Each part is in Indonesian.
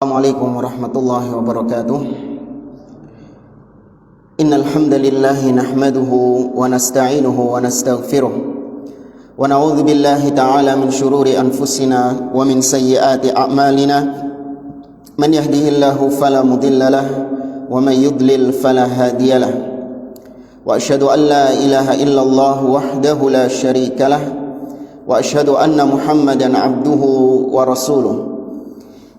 Assalamualaikum warahmatullahi wabarakatuh. Innal hamdalillah nahmaduhu wa nasta'inuhu wa nastaghfiruh wa na'udzu billahi ta'ala min shururi anfusina wa min sayyiati a'malina. Man yahdihillahu fala mudilla lahu wa man yudlil fala hadiya lahu. Wa asyhadu an la ilaha illallah wahdahu la syarika lahu wa asyhadu anna Muhammadan 'abduhu wa rasuluh.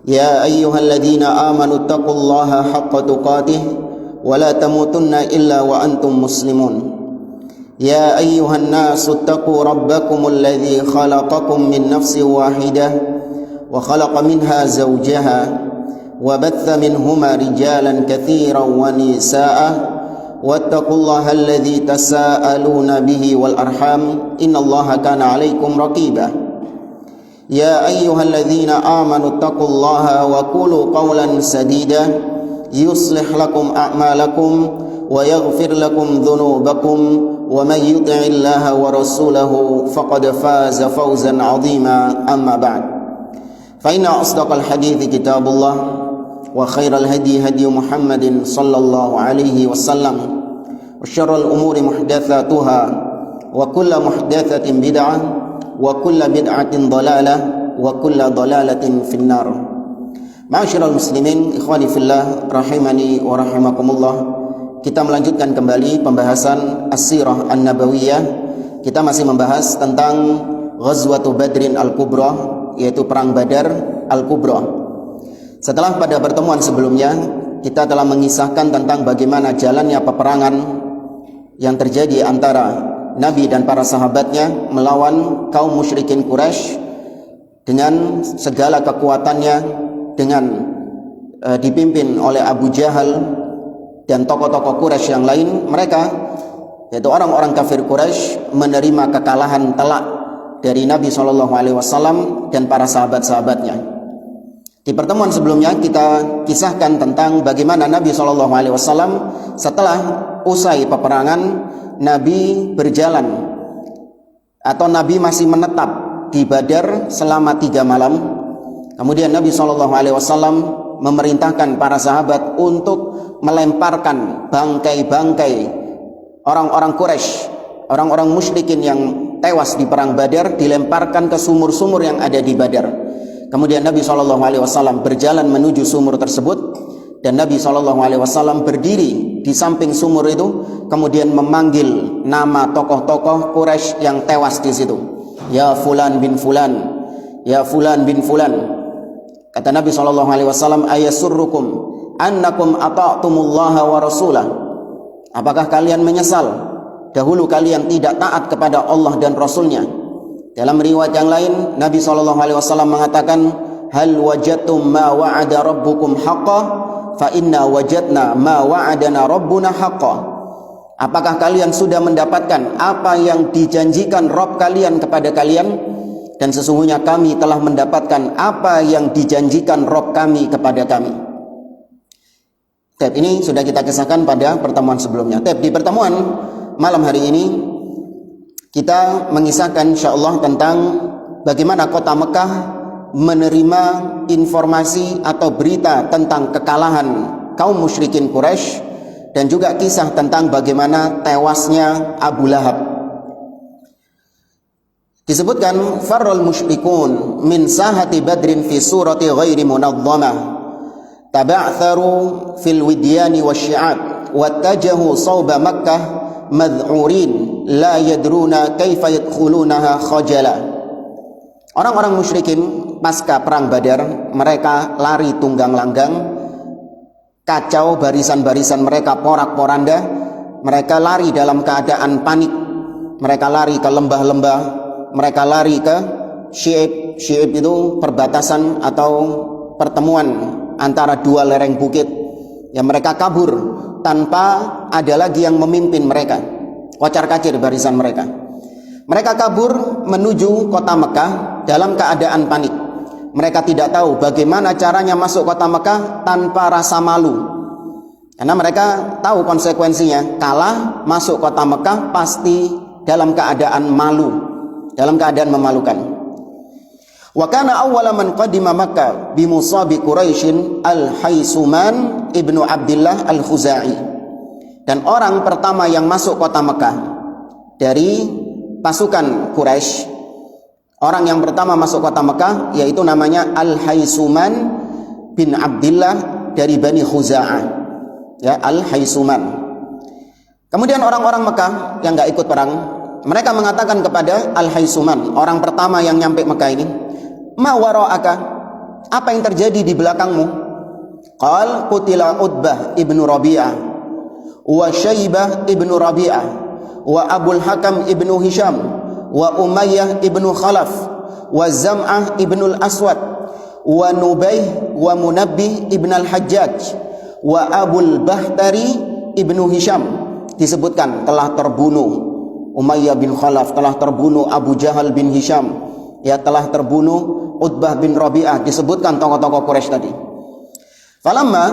Ya ayyuhalladzina amanu taqullaha haqqa tuqatih wa la tamutunna illa wa antum muslimun. Ya ayyuhan nasu taqu rabbakumul ladzi khalaqakum min nafsin wahidah wa khalaqa minha zawjaha wa batha minhuma rijalan katsiran wa nisaa'a wattaqullaha alladzi tasaaluna bihi wal arham innallaha kana 'alaikum raqiba. Ya ayyuhalladzina amanu taqullaha wa qulu qawlan sadida yuslih lakum a'malakum wa yaghfir lakum dhunubakum wa man yuti'illaha wa rasulahu faqad faza fawzan 'azima. Amma ba'd. Fa inna asdaqal hadithi kitabullah wa khairal hadi hadi Muhammadin sallallahu alaihi wasallam wa syarrul umuri muhdatsatuha wa kullu muhdatsatin bid'ah wa kullu bid'atin dhalalah wa kullu dhalalatin finnar. Ma'asyiral muslimin, ikhwani fillah rahimani wa rahimakumullah. Kita melanjutkan kembali pembahasan As-Sirah An-Nabawiyah. Kita masih membahas tentang Ghazwatu Badrin Al-Kubra, yaitu perang Badar Al-Kubra. Setelah pada pertemuan sebelumnya kita telah mengisahkan tentang bagaimana jalannya peperangan yang terjadi antara Nabi dan para sahabatnya melawan kaum musyrikin Quraisy dengan segala kekuatannya, dengan dipimpin oleh Abu Jahal dan tokoh-tokoh Quraisy yang lain. Mereka, yaitu orang-orang kafir Quraisy, menerima kekalahan telak dari Nabi SAW dan para sahabat-sahabatnya. Di pertemuan sebelumnya kita kisahkan tentang bagaimana Nabi SAW setelah usai peperangan, Nabi berjalan atau Nabi masih menetap di Badar selama 3 malam. Kemudian Nabi SAW memerintahkan para sahabat untuk melemparkan bangkai-bangkai orang-orang Quraisy, orang-orang musyrikin yang tewas di perang Badar, dilemparkan ke sumur-sumur yang ada di Badar. Kemudian Nabi SAW berjalan menuju sumur tersebut, dan Nabi SAW berdiri di samping sumur itu, kemudian memanggil nama tokoh-tokoh Quraisy yang tewas di situ. Ya fulan bin fulan, ya fulan bin fulan. Kata Nabi SAW, ayasurrukum annakum ata'tumullaha wa rasulah. Apakah kalian menyesal dahulu kalian tidak taat kepada Allah dan Rasulnya? Dalam riwayat yang lain, Nabi SAW mengatakan, hal wajadtum ma wa'ada rabbukum haqqan fa inna wajadna ma wa'adana rabbuna haqqan. Apakah kalian sudah mendapatkan apa yang dijanjikan Rabb kalian kepada kalian? Dan sesungguhnya kami telah mendapatkan apa yang dijanjikan Rabb kami kepada kami. Ini sudah kita kisahkan pada pertemuan sebelumnya. Di pertemuan malam hari ini kita mengisahkan insyaallah tentang bagaimana kota Mekah menerima informasi atau berita tentang kekalahan kaum musyrikin Quraisy, dan juga kisah tentang bagaimana tewasnya Abu Lahab. Disebutkan farral musyrikun min sahati badrin fi surati ghairi munadhamah taba'tharu fil widyani wasyi'at wattajahu sawba Makkah mad'urin la yadruna kaifa yadkhulunaha khajala. Orang-orang musyrikin pasca perang Badar, mereka lari tunggang langgang, kacau barisan-barisan mereka porak-poranda. Mereka lari dalam keadaan panik. Mereka lari ke lembah-lembah, mereka lari ke Syi'ib. Syi'ib itu perbatasan atau pertemuan antara dua lereng bukit. Ya, mereka kabur tanpa ada lagi yang memimpin mereka. Kocar-kacir barisan mereka. Mereka kabur menuju kota Mekah dalam keadaan panik. Mereka tidak tahu bagaimana caranya masuk kota Mekah tanpa rasa malu. Karena mereka tahu konsekuensinya. Kalah masuk kota Mekah pasti dalam keadaan malu, dalam keadaan memalukan. Wa kana awwala man qadima Makkah bi musabi Quraisyin Al-Haisuman ibnu Abdullah Al-Khuzai. Dan orang pertama yang masuk kota Mekah dari pasukan Quraisy, orang yang pertama masuk kota Mekah yaitu namanya Al-Haisuman bin Abdullah dari Bani Khuza'ah. Ya, Al-Haisuman. Kemudian orang-orang Mekah yang enggak ikut perang, mereka mengatakan kepada Al-Haisuman, orang pertama yang nyampe Mekah ini, "Ma wara'aka?" Apa yang terjadi di belakangmu? Qal qutila Utbah ibnu Rabi'ah wa Syaibah ibnu Rabi'ah wa Abul Hakam ibnu Hisham wa Umayyah ibnu Khalaf wa Zam'ah ibnu Al-Aswad wa Nubayh wa Munabbih ibn Al-Hajjaj wa Abul Bahtari ibnu Hisham. Disebutkan telah terbunuh Umayyah bin Khalaf, telah terbunuh Abu Jahal bin Hisham, ya, telah terbunuh Utbah bin Rabi'ah. Disebutkan tokoh-tokoh Quraisy tadi. Falamma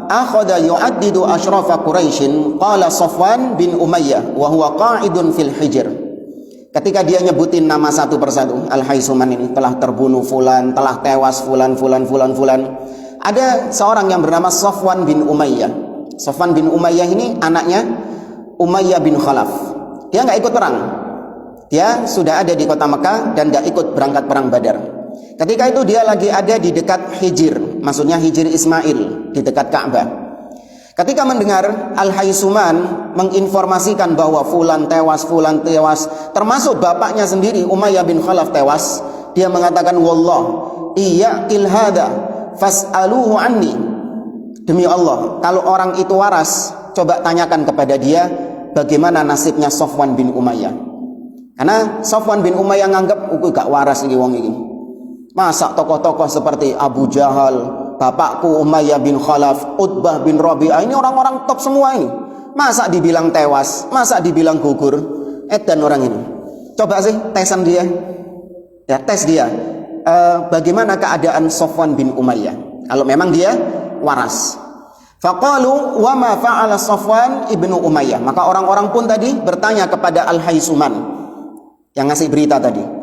akhadha yu'addidu ashrafa Quraisyin qala Safwan bin Umayyah wa huwa qa'idun fil hijr. Ketika dia nyebutin nama satu persatu, Al-Haisuman ini telah terbunuh fulan, telah tewas fulan. Ada seorang yang bernama Safwan bin Umayyah. Safwan bin Umayyah ini anaknya Umayyah bin Khalaf. Dia enggak ikut perang. Dia sudah ada di kota Mekah dan enggak ikut berangkat perang Badar. Ketika itu dia lagi ada di dekat Hijr, maksudnya Hijr Ismail, di dekat Ka'bah. Ketika mendengar Al-Haisuman menginformasikan bahwa fulan tewas, termasuk bapaknya sendiri Umayyah bin Khalaf tewas, dia mengatakan, "Wallah, iyaqil hada fas'aluhu anni." Demi Allah, kalau orang itu waras, coba tanyakan kepada dia bagaimana nasibnya Safwan bin Umayyah. Karena Safwan bin Umayyah nganggap gak waras ini wong ini. Masa tokoh-tokoh seperti Abu Jahal, bapakku Umayyah bin Khalaf, Utbah bin Rabi'ah, ini orang-orang top semua ini. Masa dibilang tewas, masa dibilang gugur? Edan orang ini. Coba sih tesan dia. Ya, tes dia. Bagaimana keadaan Safwan bin Umayyah? Kalau memang dia waras. Faqalu wa ma fa'ala Safwan ibnu Umayyah. Maka orang-orang pun tadi bertanya kepada Al-Haisuman yang ngasih berita tadi.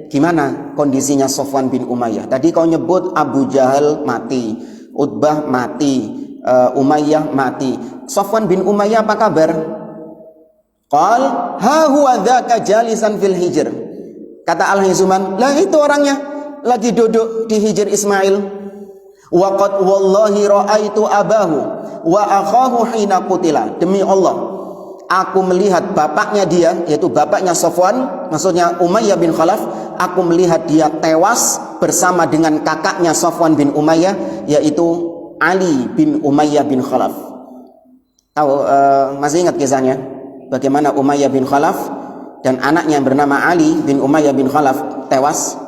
Gimana kondisinya Safwan bin Umayyah? Tadi kau nyebut Abu Jahal mati, Utbah mati, Umayyah mati. Safwan bin Umayyah apa kabar? Qal ha huwa dzaka jalisan fil hijr. Kata Al-Haisuman, lah itu orangnya lagi duduk di Hijr Ismail. Wa qad wallahi ra'aitu abahu wa akhahu hina qutila. Demi Allah, aku melihat bapaknya dia, yaitu bapaknya Safwan, maksudnya Umayyah bin Khalaf, aku melihat dia tewas bersama dengan kakaknya Safwan bin Umayyah, yaitu Ali bin Umayyah bin Khalaf. Tahu, masih ingat kisahnya? Bagaimana Umayyah bin Khalaf dan anaknya yang bernama Ali bin Umayyah bin Khalaf tewas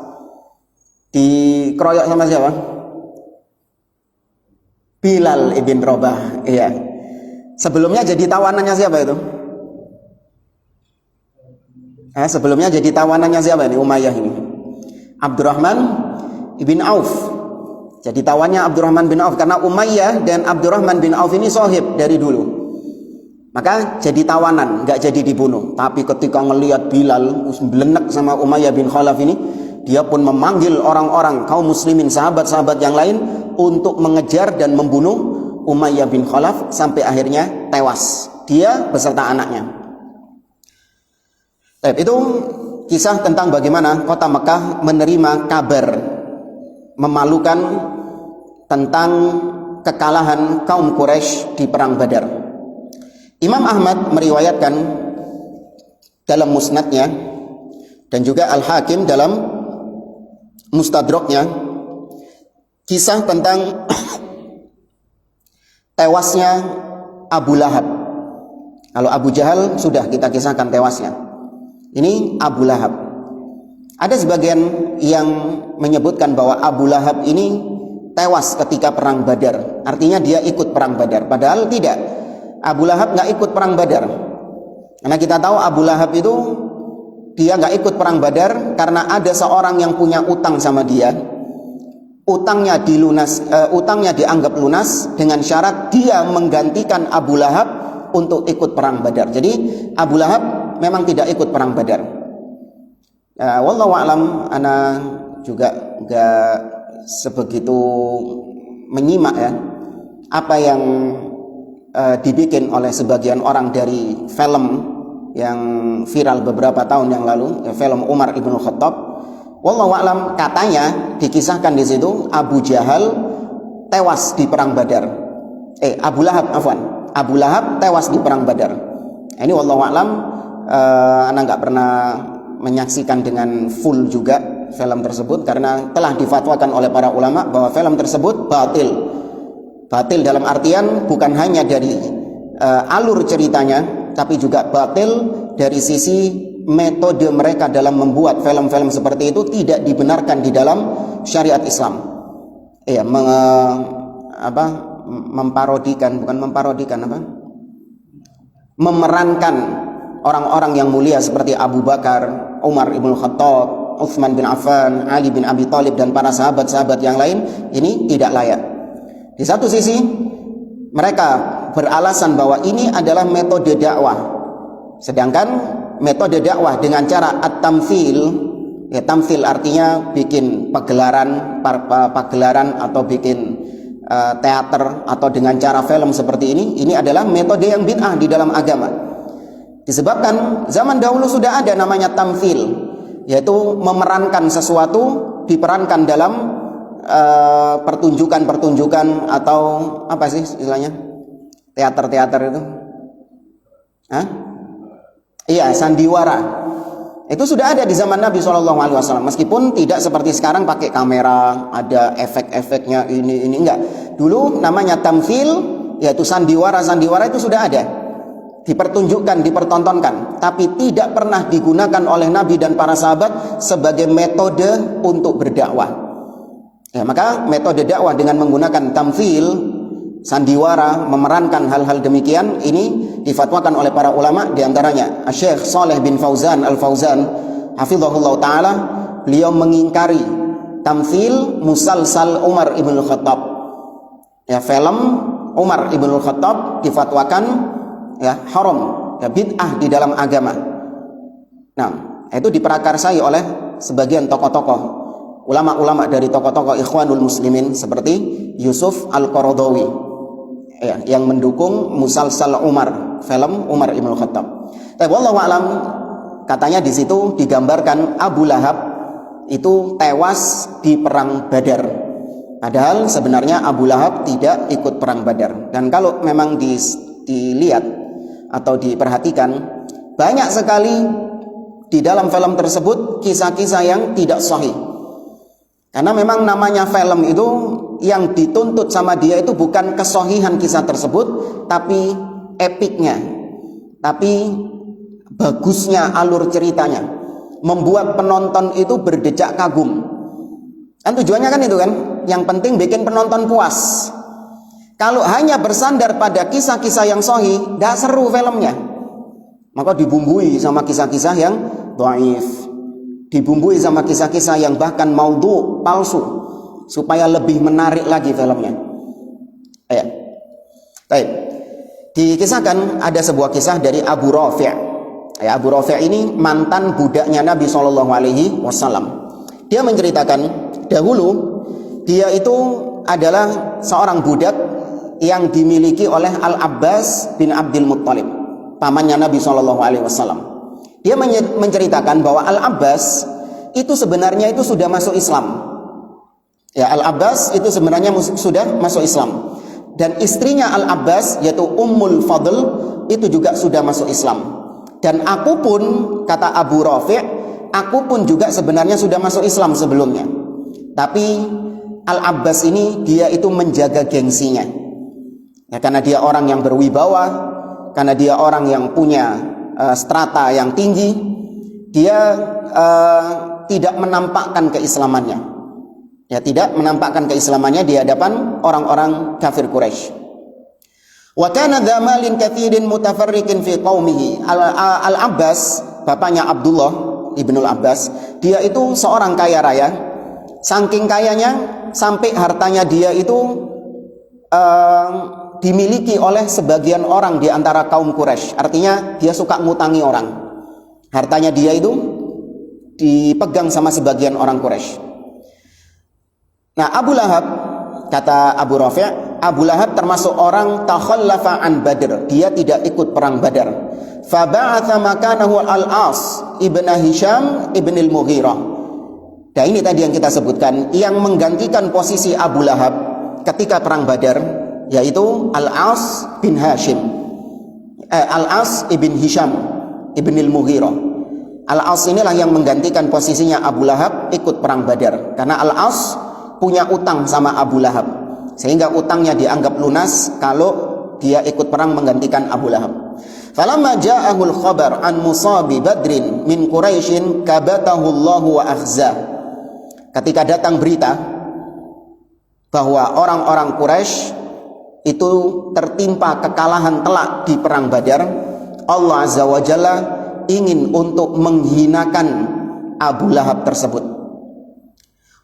dikeroyok sama siapa? Bilal ibn Rabah. Iya. Sebelumnya jadi tawanannya siapa itu? Sebelumnya jadi tawanannya siapa ini? Umayyah ini. Abdurrahman ibn Auf. Jadi tawannya Abdurrahman bin Auf, karena Umayyah dan Abdurrahman bin Auf ini sohib dari dulu. Maka jadi tawanan, nggak jadi dibunuh. Tapi ketika ngelihat Bilal belenek sama Umayyah bin Khalaf ini, dia pun memanggil orang-orang kaum muslimin, sahabat-sahabat yang lain untuk mengejar dan membunuh Umayyah bin Khalaf sampai akhirnya tewas, dia beserta anaknya. Itu kisah tentang bagaimana kota Mekah menerima kabar memalukan tentang kekalahan kaum Quraisy di perang Badar. Imam Ahmad meriwayatkan dalam musnadnya dan juga Al-Hakim dalam mustadraknya kisah tentang tewasnya Abu Lahab. Kalau Abu Jahal sudah kita kisahkan tewasnya. Ini Abu Lahab. Ada sebagian yang menyebutkan bahwa Abu Lahab ini tewas ketika perang Badar. Artinya dia ikut perang Badar. Padahal tidak. Abu Lahab nggak ikut perang Badar. Karena kita tahu Abu Lahab itu dia nggak ikut perang Badar karena ada seorang yang punya utang sama dia. Utangnya dianggap lunas dengan syarat dia menggantikan Abu Lahab untuk ikut perang Badar. Jadi Abu Lahab memang tidak ikut perang Badar. Wallahu a'lam, ana juga nggak sebegitu menyimak ya apa yang dibikin oleh sebagian orang dari film yang viral beberapa tahun yang lalu, film Umar ibn Khattab. Wallahu a'lam, katanya dikisahkan di situ Abu Jahal tewas di perang Badar. Abu Lahab tewas di perang Badar. Ini wallahu a'lam, ana nggak pernah menyaksikan dengan full juga film tersebut karena telah difatwakan oleh para ulama bahwa film tersebut batil. Batil dalam artian bukan hanya dari alur ceritanya, tapi juga batil dari sisi metode mereka dalam membuat film-film seperti itu tidak dibenarkan di dalam syariat Islam. Memerankan orang-orang yang mulia seperti Abu Bakar, Umar ibn Khattab, Utsman bin Affan, Ali bin Abi Thalib dan para sahabat-sahabat yang lain, ini tidak layak. Di satu sisi mereka beralasan bahwa ini adalah metode dakwah, sedangkan metode dakwah dengan cara at-tamthil, tamthil artinya bikin pagelaran atau bikin teater atau dengan cara film seperti ini adalah metode yang bid'ah di dalam agama. Disebabkan zaman dahulu sudah ada namanya tamthil, yaitu memerankan sesuatu, diperankan dalam pertunjukan atau apa sih istilahnya, teater itu, sandiwara. Itu sudah ada di zaman Nabi SAW, meskipun tidak seperti sekarang pakai kamera, ada efek-efeknya ini enggak. Dulu namanya tamthil, yaitu sandiwara itu sudah ada, dipertunjukkan, dipertontonkan, tapi tidak pernah digunakan oleh Nabi dan para sahabat sebagai metode untuk berdakwah. Maka metode dakwah dengan menggunakan tamthil, sandiwara, memerankan hal-hal demikian, ini difatwakan oleh para ulama, diantaranya Syekh Shalih bin Fauzan Al-Fauzan hafizahullah ta'ala. Beliau mengingkari tamthil musalsal Umar ibn Khattab. Film Umar ibn Khattab difatwakan haram, bid'ah di dalam agama. Nah, itu diprakarsai oleh sebagian tokoh-tokoh, ulama-ulama dari tokoh-tokoh Ikhwanul Muslimin seperti Yusuf Al-Qaradawi, yang mendukung musalsal Umar, film Umar ibn Khattab. Tapi wallahu a'lam, katanya di situ digambarkan Abu Lahab itu tewas di perang Badar. Padahal sebenarnya Abu Lahab tidak ikut perang Badar. Dan kalau memang dilihat atau diperhatikan, banyak sekali di dalam film tersebut kisah-kisah yang tidak sahih. Karena memang namanya film itu yang dituntut sama dia itu bukan kesohihan kisah tersebut, tapi epiknya, tapi bagusnya alur ceritanya, membuat penonton itu berdecak kagum. Kan tujuannya kan itu kan, yang penting bikin penonton puas. Kalau hanya bersandar pada kisah-kisah yang sahih, gak seru filmnya. Maka dibumbui sama kisah-kisah yang dhaif, dibumbui sama kisah-kisah yang bahkan maudhu, palsu, supaya lebih menarik lagi filmnya. Baik. Dikisahkan ada sebuah kisah dari Abu Rafi'. Abu Rafi' ini mantan budaknya Nabi SAW. Dia menceritakan dahulu dia itu adalah seorang budak yang dimiliki oleh Al-Abbas bin Abdul Muttalib, pamannya Nabi SAW. Dia menceritakan bahwa Al-Abbas itu sebenarnya itu sudah masuk Islam. Al-Abbas itu sebenarnya sudah masuk Islam. Dan istrinya Al-Abbas yaitu Ummul Fadl itu juga sudah masuk Islam. Dan aku pun, kata Abu Rafi', aku pun juga sebenarnya sudah masuk Islam sebelumnya. Tapi Al-Abbas ini dia itu menjaga gengsinya. Karena dia orang yang berwibawa, karena dia orang yang punya strata yang tinggi, dia tidak menampakkan keislamannya. Tidak menampakkan keislamannya di hadapan orang-orang kafir Quraisy. Wa kana dza malin katsirin mutafarriqin fi qaumihi. Al-Abbas, bapaknya Abdullah ibnul Abbas, dia itu seorang kaya raya. Saking kayanya sampai hartanya dia itu dimiliki oleh sebagian orang di antara kaum Quraisy. Artinya dia suka ngutangi orang. Hartanya dia itu dipegang sama sebagian orang Quraisy. Nah, Abu Lahab, kata Abu Rafi', Abu Lahab termasuk orang takhallafa an Badr. Dia tidak ikut perang Badar. Fa ba'atha makanahu Al-As ibn Hisham ibn al-Mughirah. Nah, ini tadi yang kita sebutkan, yang menggantikan posisi Abu Lahab ketika perang Badar, yaitu Al-As bin Hashim. Al-As ibn Hisham ibn al-Mughirah. Al-As inilah yang menggantikan posisinya Abu Lahab ikut perang Badar. Karena Al-As punya utang sama Abu Lahab, sehingga utangnya dianggap lunas kalau dia ikut perang menggantikan Abu Lahab. Falamma ja'ahul khabar an musabi Badrin min Quraisyin kabatahu Allahu wa akhza. Ketika datang berita bahwa orang-orang Quraisy itu tertimpa kekalahan telak di perang Badar, Allah Azza wa Jalla ingin untuk menghinakan Abu Lahab tersebut.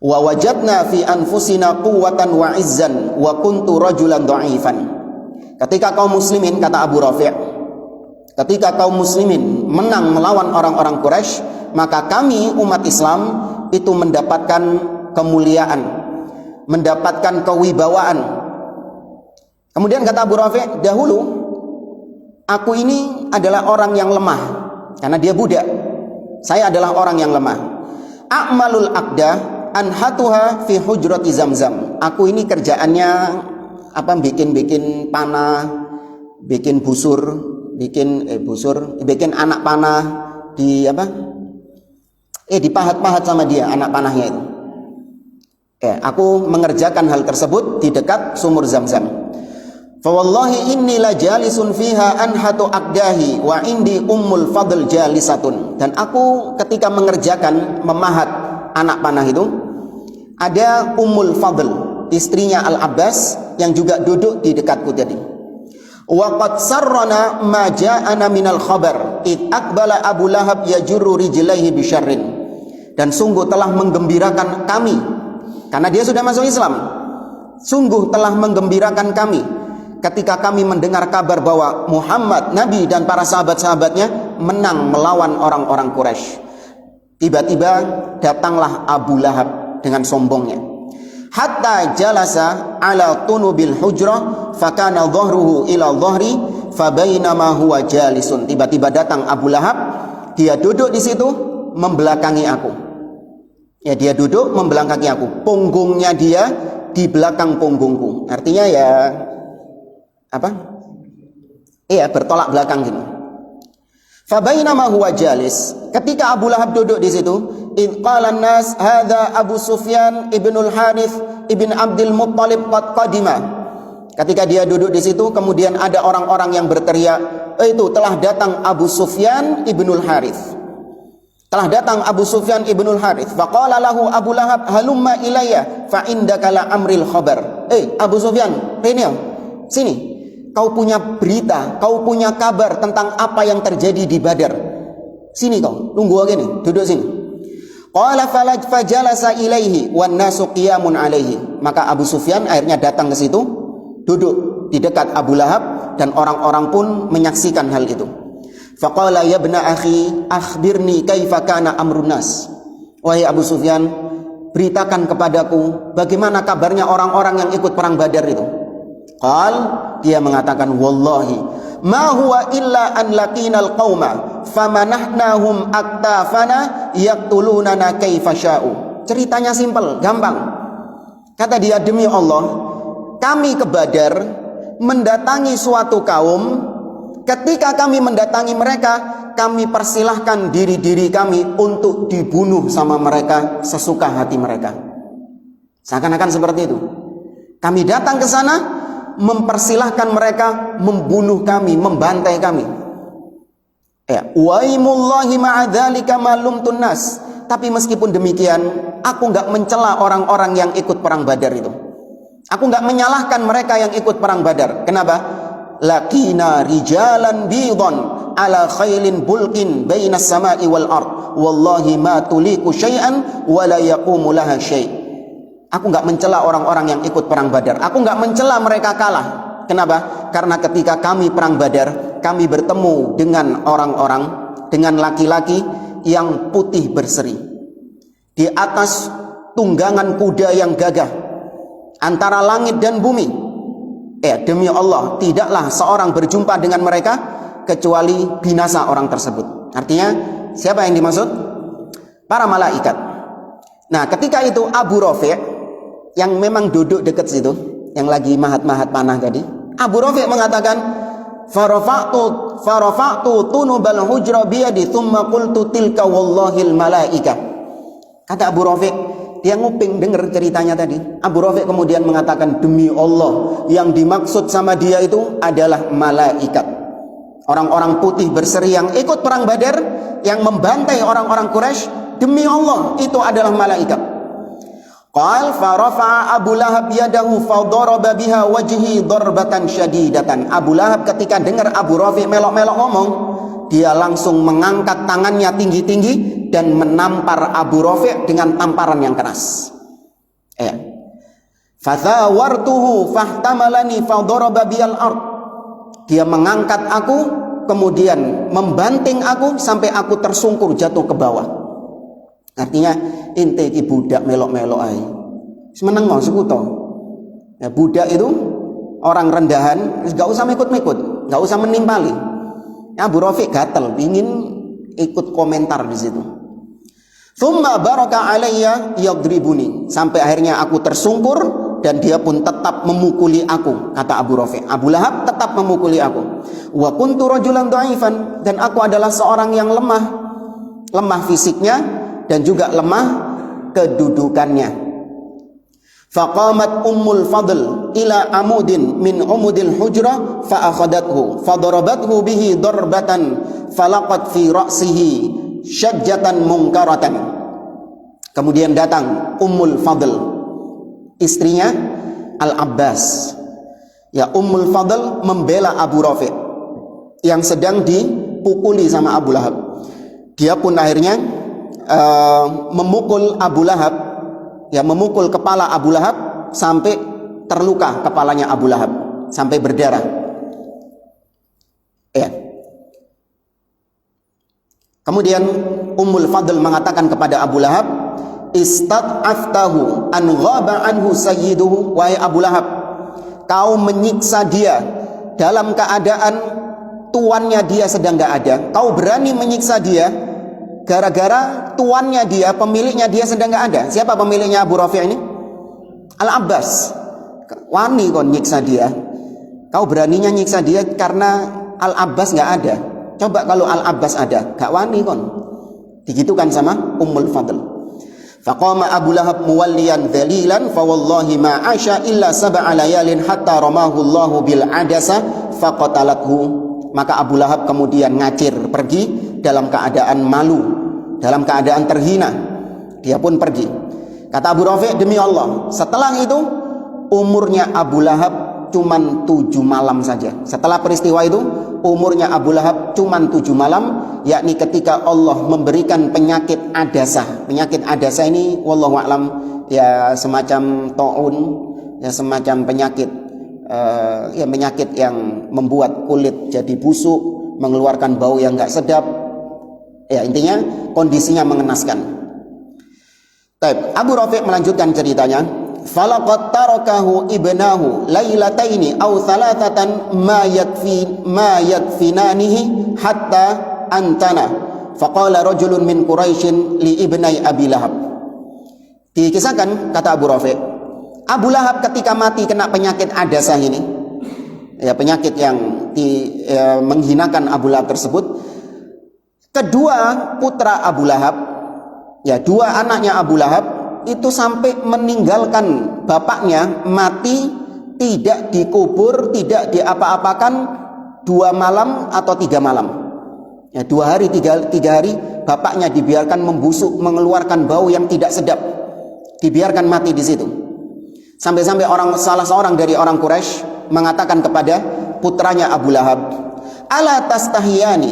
Wa wajadna fi anfusina quwwatan wa izzan wa kuntu rajulan dha'ifan. Ketika kaum muslimin, kata Abu Rafi', ketika kaum muslimin menang melawan orang-orang Quraisy, maka kami umat Islam itu mendapatkan kemuliaan, mendapatkan kewibawaan. Kemudian kata Abu Rafi', dahulu aku ini adalah orang yang lemah karena dia budak. Saya adalah orang yang lemah. A'malul aqdah anhatuha fi hujrati Zamzam. Aku ini kerjaannya bikin panah, bikin busur, bikin anak panah dipahat-pahat sama dia anak panahnya itu. Aku mengerjakan hal tersebut di dekat sumur Zamzam. Fa wallahi inni la jalisun fiha anhatu aqdahi wa indi ummul fadl jalisatun. Dan aku ketika mengerjakan memahat anak panah itu, ada Ummul Fadl, istrinya Al-Abbas, yang juga duduk di dekatku tadi. Wa qad sarrana ma ja'ana minal khabar id aqbala Abu Lahab yajurru rijlaihi bisyarrin. Dan sungguh telah menggembirakan kami, karena dia sudah masuk Islam, sungguh telah menggembirakan kami ketika kami mendengar kabar bahwa Muhammad, Nabi dan para sahabat-sahabatnya menang melawan orang-orang Quraisy. Tiba-tiba datanglah Abu Lahab dengan sombongnya. Hatta jalasa ala tunubil hujrah fakana dhahruhu ila dhahri fabainama huwa jalisun. Tiba-tiba datang Abu Lahab, dia duduk di situ membelakangi aku. Ya, dia duduk membelakangi aku. Punggungnya dia di belakang punggungku. Artinya bertolak belakang gitu. Fabainama huwa jalis, ketika Abu Lahab duduk di situ, id qala an-nas hadza Abu Sufyan ibnul Harith ibn Abdul Muttalib qad qadima. Ketika dia duduk di situ, kemudian ada orang-orang yang berteriak, itu telah datang Abu Sufyan ibnul Harith. Telah datang Abu Sufyan ibnul Harith. Faqala lahu Abu Lahab halumma ilayya fa indaka la amril khabar. Abu Sufyan, sini. Kau punya berita, kau punya kabar tentang apa yang terjadi di Badar. Sini kau, tunggu aja nih, duduk sini. Qala fajalasa ilaihi wan nasu qiyamun alaihi. Maka Abu Sufyan akhirnya datang ke situ, duduk di dekat Abu Lahab, dan orang-orang pun menyaksikan hal itu. Faqala ya ibna akhi akhbirni kaifa kana amrun nas. Wahai Abu Sufyan, beritakan kepadaku bagaimana kabarnya orang-orang yang ikut perang Badar itu. Dia mengatakan, wallahi ma huwa illa an laqinal qauma famanahnahum aktafana yaqtulunana kaifa sya'u. Ceritanya simpel, gampang. Kata dia, demi Allah, kami ke Badar mendatangi suatu kaum. Ketika kami mendatangi mereka, kami persilahkan diri-diri kami untuk dibunuh sama mereka sesuka hati mereka. Seakan-akan seperti itu. Kami datang ke sana, mempersilahkan mereka membunuh kami, membantai kami. Waimullahi ma'adzalika malumtun nas. Tapi meskipun demikian, aku enggak mencela orang-orang yang ikut perang Badar itu. Aku enggak menyalahkan mereka yang ikut perang Badar. Kenapa? Laqina rijalan bidon ala khailin bulkin bainas sama'i wal ard. Wallahi ma tuliku syai'an wa la yaqumu laha syai'. Aku enggak mencela orang-orang yang ikut perang Badar. Aku enggak mencela mereka kalah. Kenapa? Karena ketika kami perang Badar, kami bertemu dengan orang-orang, dengan laki-laki yang putih berseri, di atas tunggangan kuda yang gagah, antara langit dan bumi. Demi Allah, tidaklah seorang berjumpa dengan mereka kecuali binasa orang tersebut. Artinya, siapa yang dimaksud? Para malaikat. Nah, ketika itu Abu Rafi' yang memang duduk dekat situ, yang lagi mahat-mahat panah tadi, Abu Rafi' mengatakan, farafa'tu tunubal hujra biyadi thumma qultu tilka wallahil malaika. Kata Abu Rafi', dia nguping dengar ceritanya tadi. Abu Rafi' kemudian mengatakan, demi Allah, yang dimaksud sama dia itu adalah malaikat. Orang-orang putih berseri yang ikut perang Badar, yang membantai orang-orang Quraisy, demi Allah, itu adalah malaikat. Qal farafa'a Abu Lahab yadahu fadaraba biha wajhi darbatan syadidatan. Abu Lahab ketika dengar Abu Rafi' melok-melok ngomong, dia langsung mengangkat tangannya tinggi-tinggi dan menampar Abu Rafi' dengan tamparan yang keras. Fathawartuhu fahtamalani fadaraba biyal ard. Dia mengangkat aku, kemudian membanting aku sampai aku tersungkur jatuh ke bawah. Artinya inti ki budak melok-melok ae. Semeneng mau sekuto. Ya, budak itu orang rendahan, gak usah mikut-mikut, gak usah menimpali. Abu Rafi' gatel, ingin ikut komentar di situ. Tsumma baraka alayya yadribuni, sampai akhirnya aku tersungkur dan dia pun tetap memukuli aku, kata Abu Rafi'. Abu Lahab tetap memukuli aku. Wa kuntu rajulan dhaifan, dan aku adalah seorang yang lemah fisiknya dan juga lemah kedudukannya. Faqamat Ummul Fadl ila amudin min umudil hujrah fa akhadathu fadarabathu bihi darbatan falaqat fi ra'sihi syajjatan munkaratan. Kemudian datang Ummul Fadl, istrinya Al-Abbas. Ya, Ummul Fadl membela Abu Rafi' yang sedang dipukuli sama Abu Lahab. Dia pun akhirnya memukul Abu Lahab, ya, memukul kepala Abu Lahab sampai terluka kepalanya Abu Lahab, sampai berdarah. Ya. Kemudian Ummul Fadl mengatakan kepada Abu Lahab, istad'aftahu an ghaba anhu sayyiduhu. Wahai Abu Lahab, kau menyiksa dia dalam keadaan tuannya dia sedang gak ada. Kau berani menyiksa dia gara-gara tuannya dia, pemiliknya dia sedang gak ada. Siapa pemiliknya Abu Rafi' ini? Al-Abbas. Wani kon nyiksa dia. Kau beraninya nyiksa dia karena Al-Abbas gak ada. Coba kalau Al-Abbas ada, gak wani kon. Digitukan sama Ummul Fadl. Faqama Abu Lahab muwalliyan dhalilan fa wallahi ma asha illa sab'a layalin hatta ramahu Allahu bil adasa faqatalathu. Maka Abu Lahab kemudian ngacir pergi dalam keadaan malu, dalam keadaan terhina. Dia pun pergi. Kata Abu Rafi', demi Allah, setelah itu umurnya Abu Lahab cuman 7 malam saja. Setelah peristiwa itu umurnya Abu Lahab cuman 7 malam, yakni ketika Allah memberikan penyakit adasah. Penyakit adasah ini wallahu a'lam ya semacam taun, ya semacam penyakit ya penyakit yang membuat kulit jadi busuk, mengeluarkan bau yang enggak sedap. Ya, intinya kondisinya mengenaskan. Baik, Abu Rafi' melanjutkan ceritanya. Falaqad tarakahu ibnahu lailataini aw thalathatan ma yakfinanihi hatta antana. Faqala rajulun min Quraisyin li ibnai Abi Lahab. Dikisahkan, kata Abu Rafi', Abu Lahab ketika mati kena penyakit adasah ini, ya penyakit yang menghinakan Abu Lahab tersebut. Kedua putra Abu Lahab, ya dua anaknya Abu Lahab itu sampai meninggalkan bapaknya mati, tidak dikubur, tidak diapa-apakan 2 malam atau 3 malam. Ya 2 hari 3 hari bapaknya dibiarkan membusuk, mengeluarkan bau yang tidak sedap, dibiarkan mati di situ. Sampai-sampai salah seorang dari orang Quraisy mengatakan kepada putranya Abu Lahab, ala tastahiyani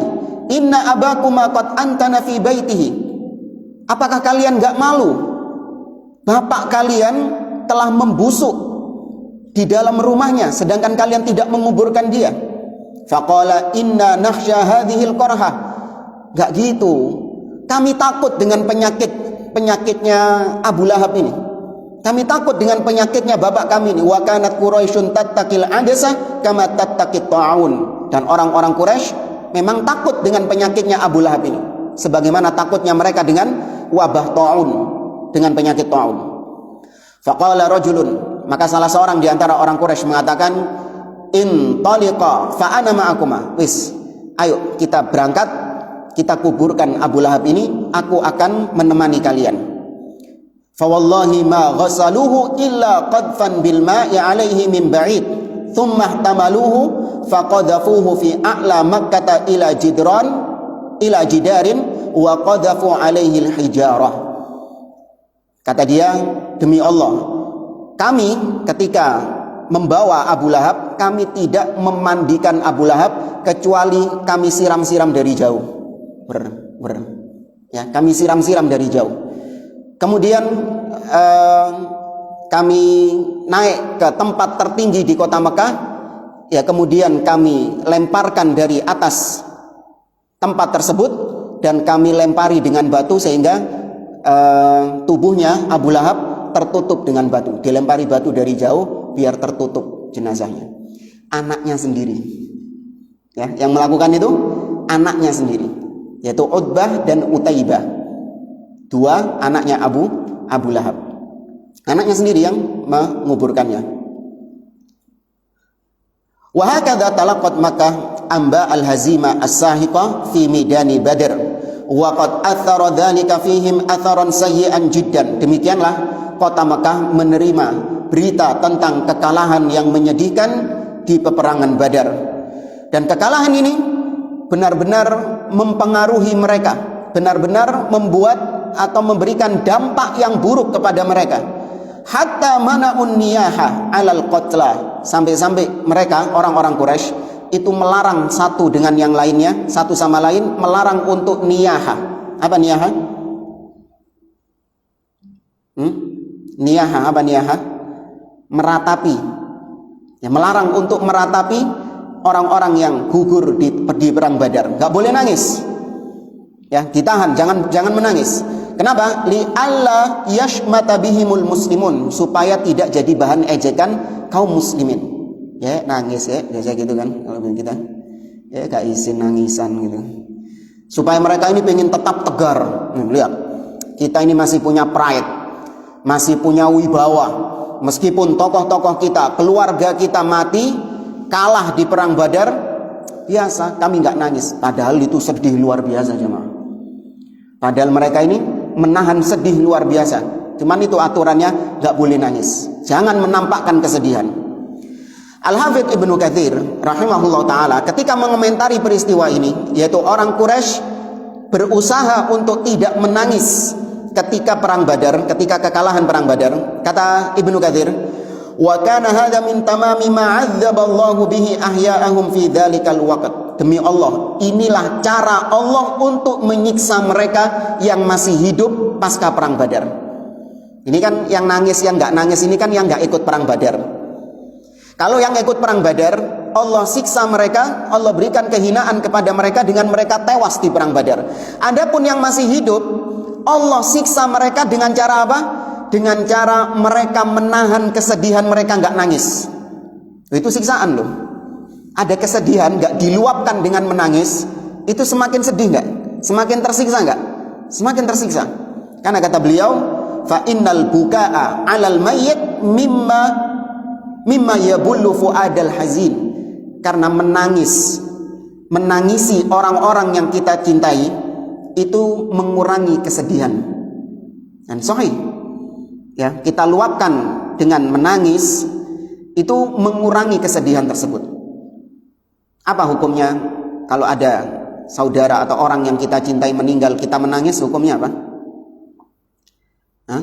inna abakuma qad antana fi baitihi. Apakah kalian gak malu? Bapak kalian telah membusuk di dalam rumahnya, sedangkan kalian tidak menguburkan dia. Faqala inna nakhsha hadhil qarha. Gak gitu. Kami takut dengan penyakitnya Abu Lahab ini. Kami takut dengan penyakitnya bapak kami ini. Wa kanat Quraisyun tattaqil adasa kama tattaqit ta'un. Dan orang-orang Quraisy memang takut dengan penyakitnya Abu Lahab ini, sebagaimana takutnya mereka dengan wabah ta'un, dengan penyakit ta'un. Faqala rajulun, maka salah seorang di antara orang Quraisy mengatakan, in taliqa fa ana ma'akuma. Wis, ayo kita berangkat, kita kuburkan Abu Lahab ini, aku akan menemani kalian. Fa wallahi ma ghasaluhu illa qadfan bil ma'i alaihi min ba'id, thumma ihtamaluhu faqadhafuhu fi a'la Makkah ila jidarin wa qadhafu alaihi al hijarah. Kata dia, demi Allah, kami ketika membawa Abu Lahab, kami tidak memandikan Abu Lahab kecuali kami siram-siram dari jauh. Ya, kami siram-siram dari jauh. Kemudian kami naik ke tempat tertinggi di kota Mekah. Ya, kemudian kami lemparkan dari atas tempat tersebut dan kami lempari dengan batu sehingga tubuhnya Abu Lahab tertutup dengan batu. Dilempari batu dari jauh biar tertutup jenazahnya. Anaknya sendiri, ya, yang melakukan itu anaknya sendiri, yaitu Utbah dan Utaibah, dua anaknya Abu Lahab. Anaknya sendiri yang menguburkannya. Wa hakadha talaqat Makkah amba al-hazima as-sahiqa fi midani Badr wa qad athara dhalika fihim atharan sayyi'an jiddan. Demikianlah kota Makkah menerima berita tentang kekalahan yang menyedihkan di peperangan Badar. Dan kekalahan ini benar-benar mempengaruhi mereka, benar-benar membuat atau memberikan dampak yang buruk kepada mereka. Hatta mana'un niyaha 'alal qatla, sampai-sampai mereka orang-orang Quraisy itu melarang satu dengan yang lainnya, satu sama lain melarang untuk niyaha. Apa niyaha? Niyaha, apa niyaha? Meratapi. Ya, melarang untuk meratapi orang-orang yang gugur di perang Badar. Gak boleh nangis. Ya, ditahan, jangan menangis. Kenapa? Li alla yashmata bihimul muslimun, supaya tidak jadi bahan ejekan kaum muslimin. Ya, nangis ya, biasa gitu kan kalau kita. Ya, gak izin nangisan gitu. Supaya mereka ini pengen tetap tegar. Lihat, kita ini masih punya pride, masih punya wibawa. Meskipun tokoh-tokoh kita, keluarga kita mati, kalah di perang Badar, biasa, kami nggak nangis. Padahal itu sedih luar biasa, jemaah. Padahal mereka ini menahan sedih luar biasa. Cuman itu aturannya, nggak boleh nangis. Jangan menampakkan kesedihan. Al-Hafidz Ibnu Katsir rahimahullah ta'ala ketika mengomentari peristiwa ini, yaitu orang Quraisy berusaha untuk tidak menangis ketika perang Badar, ketika kekalahan perang Badar. Kata Ibnu Katsir, wa kana hadza min tamami ma 'adzaballahu bihi ahya'ahum fi dzalikal waqt. Demi Allah, inilah cara Allah untuk menyiksa mereka yang masih hidup pasca perang Badar. Ini kan yang nangis, yang nggak nangis ini kan yang nggak ikut perang Badar. Kalau yang ikut perang Badar, Allah siksa mereka, Allah berikan kehinaan kepada mereka dengan mereka tewas di perang Badar. Adapun yang masih hidup, Allah siksa mereka dengan cara apa? Dengan cara mereka menahan kesedihan mereka, nggak nangis. Itu siksaan loh. Ada kesedihan nggak diluapkan dengan menangis, itu semakin sedih nggak? Semakin tersiksa nggak? Semakin tersiksa. Karena kata beliau, fa innal bukaa 'alal mayyit mimma yabullu fuadal hazin. Karena menangisi orang-orang yang kita cintai itu mengurangi kesedihan. Dan sahih, ya, kita luapkan dengan menangis itu mengurangi kesedihan tersebut. Apa hukumnya kalau ada saudara atau orang yang kita cintai meninggal, kita menangis, hukumnya apa? Nah,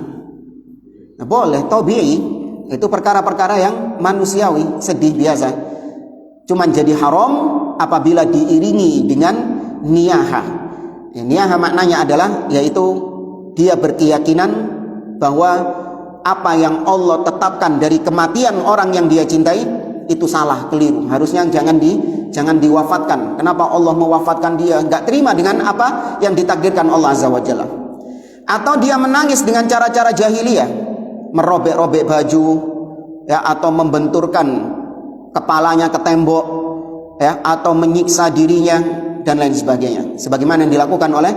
boleh, tabi'i, itu perkara-perkara yang manusiawi, sedih biasa. Cuman jadi haram apabila diiringi dengan niyaha. Niyaha maknanya adalah yaitu dia berkeyakinan bahwa apa yang Allah tetapkan dari kematian orang yang dia cintai itu salah, keliru. Harusnya jangan diwafatkan. Kenapa Allah mewafatkan dia? Enggak terima dengan apa yang ditakdirkan Allah Azza wa Jalla. Atau dia menangis dengan cara-cara jahiliyah. merobek-robek baju, ya, atau membenturkan kepalanya ke tembok, ya, atau menyiksa dirinya dan lain sebagainya. Sebagaimana yang dilakukan oleh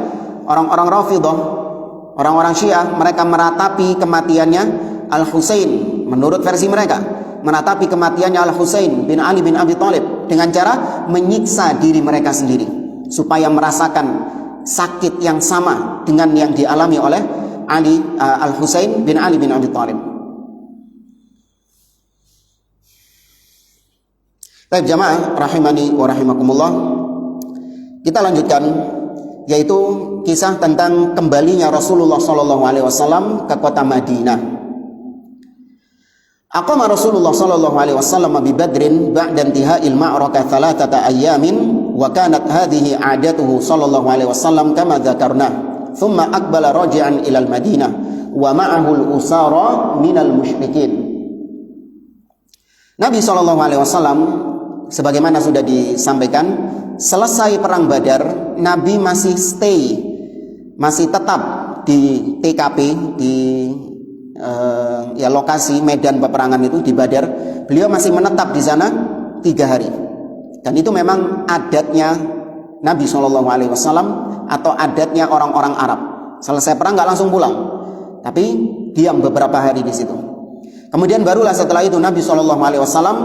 orang-orang Rafidhah, orang-orang Syiah. Mereka meratapi kematiannya Al-Husain, menurut versi mereka, meratapi kematiannya Al-Husain bin Ali bin Abi Thalib dengan cara menyiksa diri mereka sendiri supaya merasakan sakit yang sama dengan yang dialami oleh Al-Husain bin Ali bin Abi Thalib. Baik jamaah rahimani wa rahimakumullah, kita lanjutkan, yaitu kisah tentang kembalinya Rasulullah SAW ke kota Madinah. Aqama Rasulullah SAW bi Badrin ba'da intiha'il ma'rakah thalathata ayyamin wa kanat hadhihi 'adatuhu SAW kama dzakarna. Thumma aqbala raji'an ila al-Madinah wa ma'ahu al-usara minal musyrikin. Nabi SAW, sebagaimana sudah disampaikan, selesai perang Badar, Nabi masih masih tetap di TKP, di lokasi medan peperangan itu di Badar. Beliau masih menetap di sana 3 hari. Dan itu memang adatnya Nabi SAW atau adatnya orang-orang Arab. Selesai perang nggak langsung pulang, tapi diam beberapa hari di situ. Kemudian barulah setelah itu Nabi SAW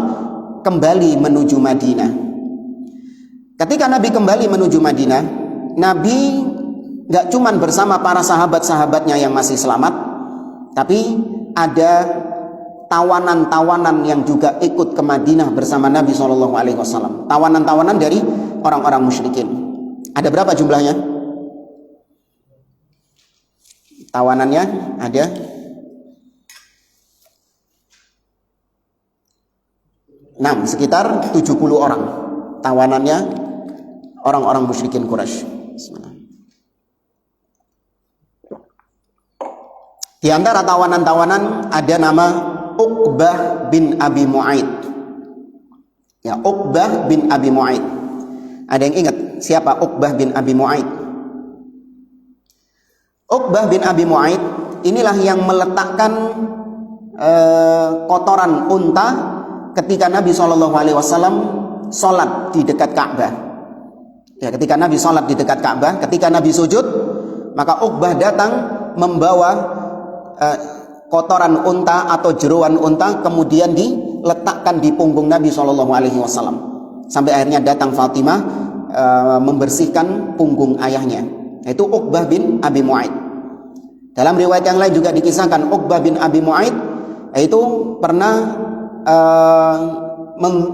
kembali menuju Madinah. Ketika Nabi kembali menuju Madinah, Nabi nggak cuman bersama para sahabat-sahabatnya yang masih selamat, tapi ada tawanan-tawanan yang juga ikut ke Madinah bersama Nabi SAW. Tawanan-tawanan dari orang-orang musyrikin. Ada berapa jumlahnya? Tawanannya ada 6, sekitar 70 orang. Tawanannya orang-orang musyrikin Quraisy. Di antara tawanan-tawanan ada nama Uqbah bin Abi Mu'aid. Ya, Uqbah bin Abi Mu'aid. Ada yang ingat siapa Uqbah bin Abi Mu'aid? Uqbah bin Abi Mu'aid inilah yang meletakkan kotoran unta ketika Nabi SAW sholat di dekat Ka'bah. Ya, ketika Nabi sholat di dekat Ka'bah, ketika Nabi sujud, maka Uqbah datang membawa kotoran unta atau jeruan unta, kemudian diletakkan di punggung Nabi SAW. Sampai akhirnya datang Fatimah membersihkan punggung ayahnya, yaitu Uqbah bin Abi Mu'aid. Dalam riwayat yang lain juga dikisahkan Uqbah bin Abi Mu'aid yaitu pernah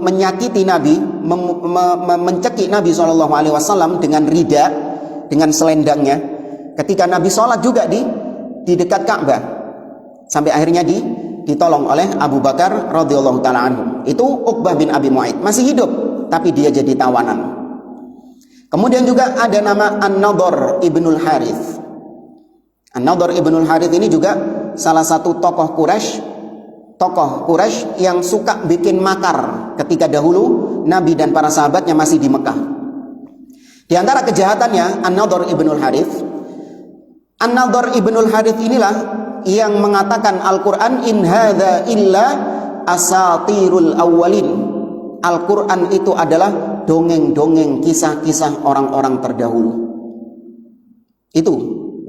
menyakiti Nabi, mencekik Nabi SAW dengan rida, dengan selendangnya, ketika Nabi sholat juga di dekat Ka'bah, sampai akhirnya ditolong oleh Abu Bakar radhiyallahu taala anhu. Itu Uqbah bin Abi Mu'aid, masih hidup tapi dia jadi tawanan. Kemudian juga ada nama An-Nadhr ibnul Harith. An-Nadhr ibnul Harith ini juga salah satu tokoh Quraisy yang suka bikin makar ketika dahulu Nabi dan para sahabatnya masih di Mekah. Di antara kejahatannya An-Nadhr ibnul Harith, An-Nadhr ibnul Harith inilah yang mengatakan Al-Quran in hadza illa asatirul awwalin. Al-Quran itu adalah dongeng-dongeng, kisah-kisah orang-orang terdahulu. Itu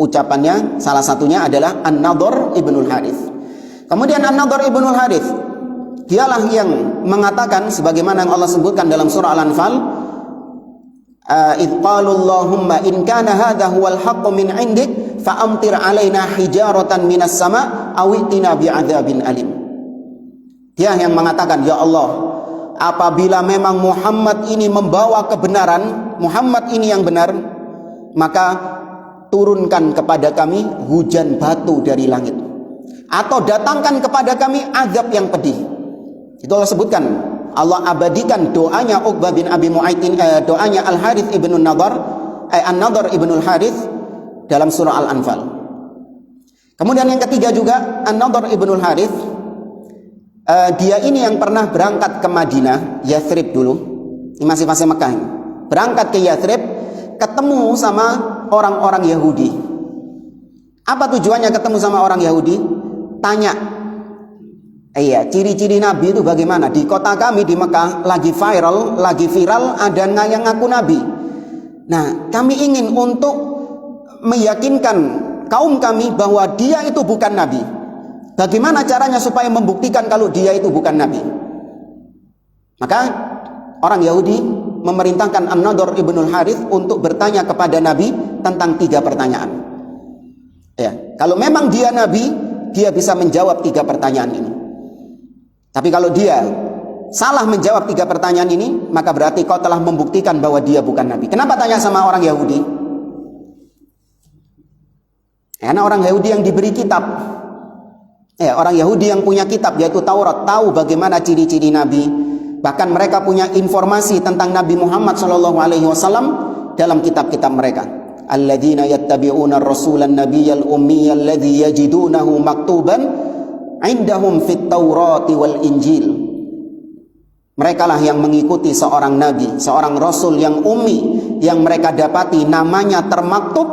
ucapannya, salah satunya adalah An-Nadhr ibnul Harith. Kemudian An-Nadhr ibnul Harith, dialah yang mengatakan sebagaimana yang Allah sebutkan dalam surah Al-Anfal, idh qalu Allahumma in kana hadha huwal haqqu min 'indik fa'amtir 'alaina hijaratan minas sama' aw itina bi'adzabin alim. Dia yang mengatakan, ya Allah, apabila memang Muhammad ini membawa kebenaran, Muhammad ini yang benar, maka turunkan kepada kami hujan batu dari langit, atau datangkan kepada kami azab yang pedih. Itu Allah sebutkan. Allah abadikan doanya Uqbah bin Abi Mu'aid, doanya Al-Harith ibn An-Nadhr ibnul Harith dalam surah Al-Anfal. Kemudian yang ketiga juga An-Nadhr ibnul Harith, dia ini yang pernah berangkat ke Madinah, Yathrib dulu, ini masih fase Mekah ini. Berangkat ke Yathrib, ketemu sama orang-orang Yahudi. Apa tujuannya ketemu sama orang Yahudi? Tanya, Iya, ciri-ciri Nabi itu bagaimana? Di kota kami di Mekah lagi viral ada yang ngaku Nabi. Nah, kami ingin untuk meyakinkan kaum kami bahwa dia itu bukan Nabi. Bagaimana caranya supaya membuktikan kalau dia itu bukan Nabi? Maka orang Yahudi memerintahkan An-Nadhr ibnul Harith untuk bertanya kepada Nabi tentang 3 pertanyaan. Ya, kalau memang dia Nabi, dia bisa menjawab 3 pertanyaan ini. Tapi kalau dia salah menjawab 3 pertanyaan ini, maka berarti kau telah membuktikan bahwa dia bukan Nabi. Kenapa tanya sama orang Yahudi? Karena orang Yahudi yang diberi kitab. Ya, orang Yahudi yang punya kitab yaitu Taurat, tahu bagaimana ciri-ciri Nabi. Bahkan mereka punya informasi tentang Nabi Muhammad SAW dalam kitab-kitab mereka. Alladzina yattabi'una ar-rasulan nabiyyal ummiyal ladzi yajidunahu maktuban indahum fit Taurati wal Injil. Mereka lah yang mengikuti seorang nabi, seorang rasul yang ummi, yang mereka dapati namanya termaktub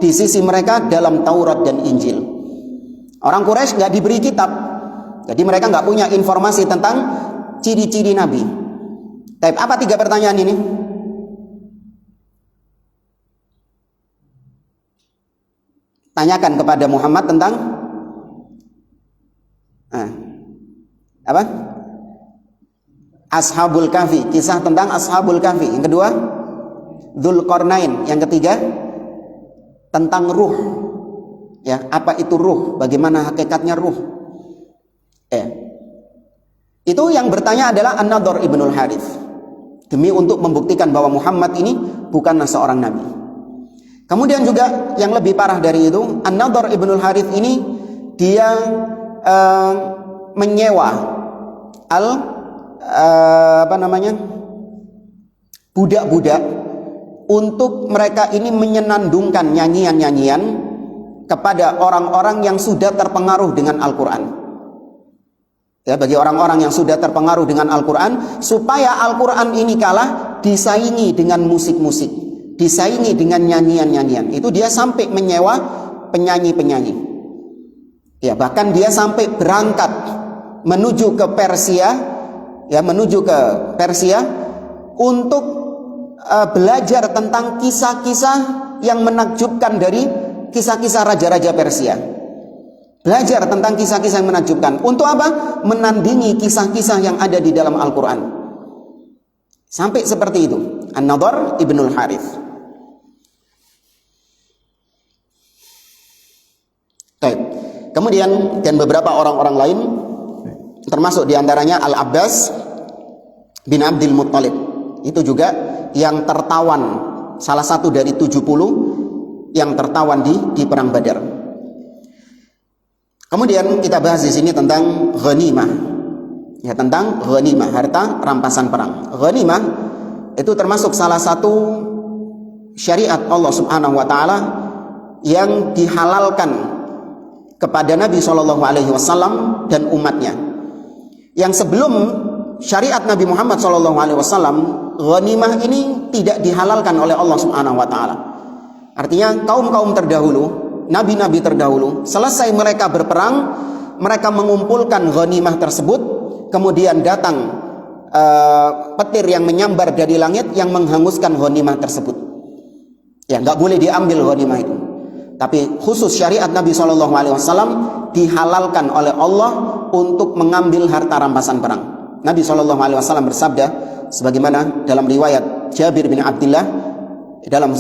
di sisi mereka dalam Taurat dan Injil. Orang Quraisy nggak diberi kitab, jadi mereka nggak punya informasi tentang ciri-ciri Nabi. Tapi apa 3 pertanyaan ini? Tanyakan kepada Muhammad tentang apa? Ashabul Kahfi, kisah tentang Ashabul Kahfi. Yang kedua, Dzulqarnain. Yang ketiga, tentang ruh. Ya, apa itu ruh? Bagaimana hakikatnya ruh? Itu yang bertanya adalah An-Nadhr ibnul Harith, demi untuk membuktikan bahwa Muhammad ini bukanlah seorang nabi. Kemudian juga yang lebih parah dari itu, An-Nadhr ibnul Harith ini dia menyewa budak-budak untuk mereka ini menyenandungkan nyanyian-nyanyian kepada orang-orang yang sudah terpengaruh dengan Al-Quran. Ya, bagi orang-orang yang sudah terpengaruh dengan Al-Quran, supaya Al-Quran ini kalah, disaingi dengan musik-musik, disaingi dengan nyanyian-nyanyian. Itu dia sampai menyewa penyanyi-penyanyi. Ya, bahkan dia sampai berangkat menuju ke Persia, untuk belajar tentang kisah-kisah yang menakjubkan dari kisah-kisah raja-raja Persia. Belajar tentang kisah-kisah yang menakjubkan. Untuk apa? Menandingi kisah-kisah yang ada di dalam Al-Quran. Sampai seperti itu An-Nadhr ibnul Harith. Kemudian dan beberapa orang-orang lain, termasuk diantaranya Al-Abbas bin Abdul Muttalib. Itu juga yang tertawan, salah satu dari 70 yang tertawan di Perang Badar. Kemudian kita bahas di sini tentang ghanimah. Ya, tentang ghanimah, harta rampasan perang. Ghanimah itu termasuk salah satu syariat Allah Subhanahu wa taala yang dihalalkan kepada Nabi SAW dan umatnya. Yang sebelum syariat Nabi Muhammad SAW, ghanimah ini tidak dihalalkan oleh Allah Subhanahu wa taala. Artinya kaum-kaum terdahulu, nabi-nabi terdahulu, selesai mereka berperang, mereka mengumpulkan ghanimah tersebut, kemudian datang petir yang menyambar dari langit yang menghanguskan ghanimah tersebut. Ya, nggak boleh diambil ghanimah itu. Tapi khusus syariat Nabi SAW dihalalkan oleh Allah untuk mengambil harta rampasan perang. Nabi SAW bersabda, sebagaimana dalam riwayat Jabir bin Abdullah, dalam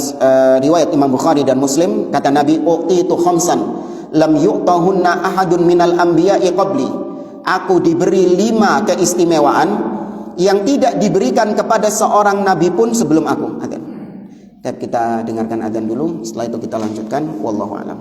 riwayat Imam Bukhari dan Muslim, kata Nabi, uqitu khamsan lam yu'tahunna ahadun minal anbiya'i qabli. Aku diberi 5 keistimewaan yang tidak diberikan kepada seorang nabi pun sebelum aku. Adzan. Kita dengarkan adzan dulu, setelah itu kita lanjutkan. Wallahu a'lam.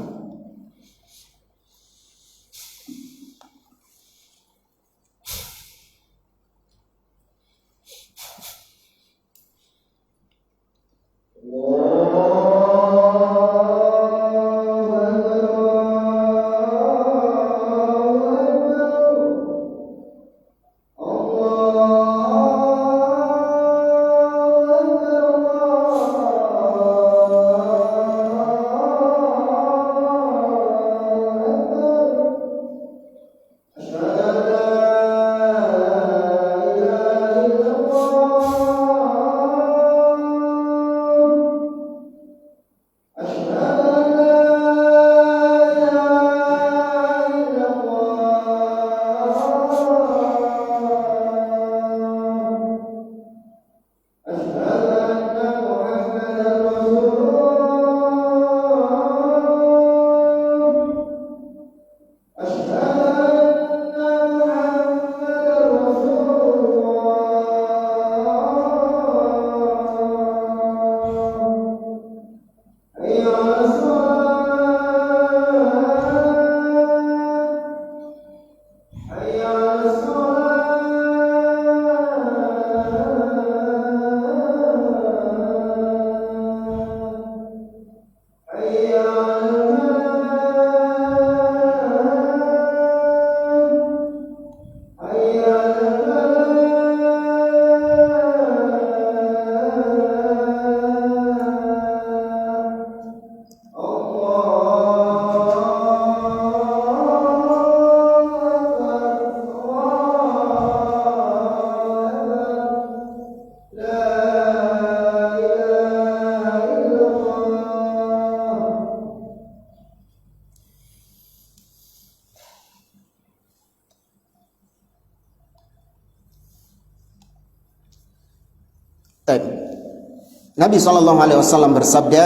Nabi SAW bersabda,